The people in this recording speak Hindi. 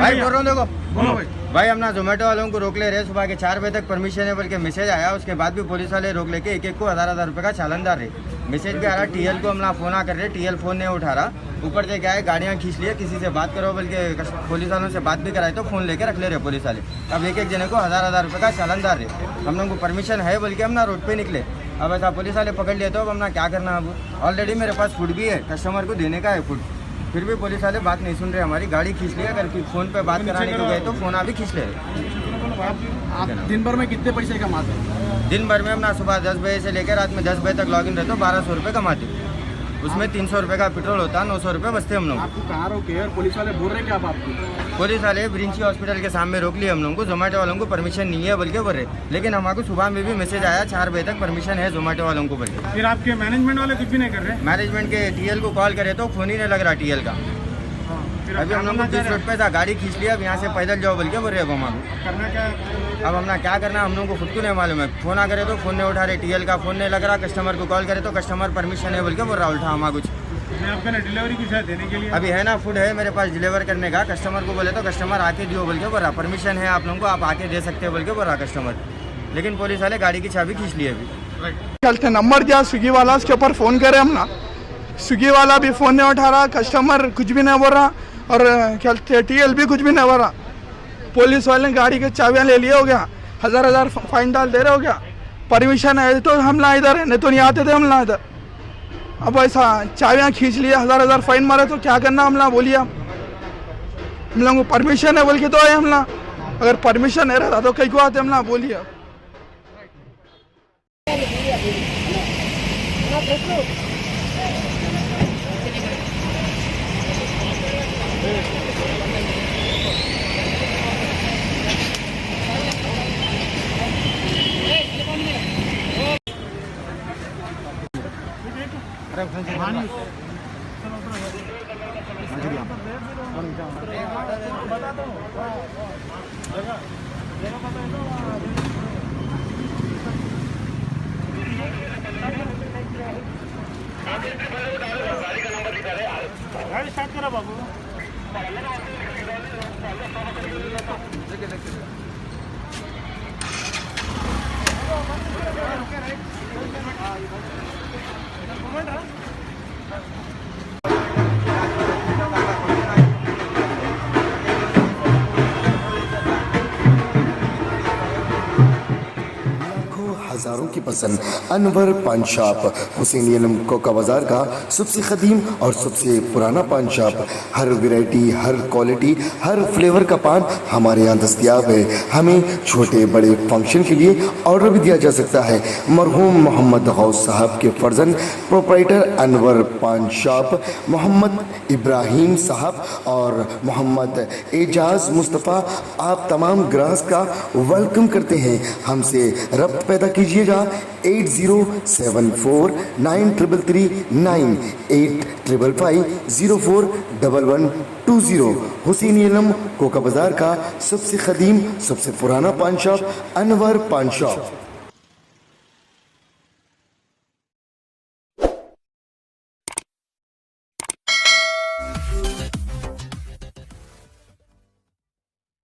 भाई बोल रहा हूँ देखो, बोलो भाई हम ना जोमेटो वालों को रोक ले रहे, सुबह के 4 बजे तक परमिशन है बल्कि मैसेज आया, उसके बाद भी पुलिस वाले रोक लेके एक को 1000 रुपये का चालान डाल रहे। मैसेज भी आ रहा, टीएल को हम ना फोन कर रहे, टीएल फोन नहीं उठा रहा, ऊपर से क्या है गाड़ियाँ खींच लिए, किसी से बात करो बल्कि पुलिस वालों से बात भी कराए तो फोन लेके रख ले रहे पुलिस वाले। अब एक जने को 1000 रुपये का चालान डाल रहे, हम लोगों को परमिशन है बल्कि हम ना रोड पे निकले। अब ऐसा पुलिस वाले पकड़ लिए तो अब हम ना क्या करना। अब ऑलरेडी मेरे पास फूड भी है, कस्टमर को देने का है फूड, फिर भी पुलिस वाले बात नहीं सुन रहे, हमारी गाड़ी खींच लिया। अगर फ़ोन पे बात कराने को गए तो फ़ोन अभी खींच ले। आप दिन भर में कितने पैसे कमाते हैं? दिन भर में हम ना सुबह 10 बजे से लेकर रात में 10 बजे तक लॉगिन रहते हो, 1200 रुपये कमाते। उसमें 300 रुपये का पेट्रोल होता है, 900 रुपये बचते हम लोग। आपको कहाँ रोके और पुलिस वाले बोल रहे क्या आप आपको? पुलिस वाले ब्रिंची हॉस्पिटल के सामने रोक लिए हम लोगों को, जोमेटो वालों को परमिशन नहीं है बल्कि बोल रहे, लेकिन हमारे सुबह में भी मैसेज आया 4 बजे तक परमिशन है जोमेटो वालों को बल्कि। फिर आपके मैनेजमेंट वाले कुछ भी नहीं कर रहे? मैनेजमेंट के टीएल को कॉल करे तो फ़ोन ही नहीं लग रहा टीएल का। अभी हम लोग को 20 रोड पे था, गाड़ी खींच लिया, अब यहाँ से पैदल जाओ बोल के बोल रहे अब हमारे करना क्या? अब हम ना क्या करना, हम लोग को खुद को नहीं मालूम है। फोन आ करे तो फोन नहीं उठा रहे, टीएल का फोन नहीं लग रहा, कस्टमर को कॉल करे तो कस्टमर परमिशन है बोल के बोल रहा उल्टा हमारा कुछ। आपका ना डिलीवरी कुछ है देने के लिए? अभी है ना, फूड है मेरे पास डिलीवर करने का, कस्टमर को बोले तो कस्टमर आके दियो बोल के बोल रहा, परमिशन है आप लोगों को, आप आके दे सकते हो बोल के बोल रहा कस्टमर, लेकिन पुलिस वाले गाड़ी की चाबी खींच ली अभी। चलते नंबर दिया स्विगी वाला, उसके ऊपर फ़ोन करे हम ना, स्विगी वाला भी फ़ोन नहीं उठा रहा, कस्टमर कुछ भी नहीं बोल रहा और चलते टीएल भी कुछ भी नहीं बोल रहा। पुलिस वाले ने गाड़ी की चाबियाँ ले लिए, हो गया 1000 फाइन डाल दे रहे, हो गया परमिशन है तो हम ना इधर है, नहीं तो नहीं आते थे हम ना इधर। अब ऐसा चाबियाँ खींच लिए, 1000 फाइन मारे तो क्या करना हम ना, बोलिए हम लोगों को परमिशन है बोल के तो आए हम ना, अगर परमिशन नहीं रहता तो कहीं को आते हम ना, बोलिए। गाड़ी स्टार्ट करा बाबू। हजारों की पसंद अनवर पान शॉप, हुसैनियन कोका बाजार का सबसे कदीम और सबसे पुराना पान शॉप। हर वैरायटी, हर क्वालिटी, हर फ्लेवर का पान हमारे यहाँ दस्तियाब है। हमें छोटे बड़े फंक्शन के लिए ऑर्डर भी दिया जा सकता है। मरहूम मोहम्मद गौस साहब के फर्जंद प्रोप्राइटर अनवर पान शॉप मोहम्मद इब्राहिम साहब और मोहम्मद एजाज मुस्तफ़ा आप तमाम ग्राहक का वेलकम करते हैं। हमसे रब्त पैदा कीजिएगा 8074933339 8555041120। हुसैनियन कोका बाजार का सबसे कदीम सबसे पुराना पान शॉप अनवर पान शॉप।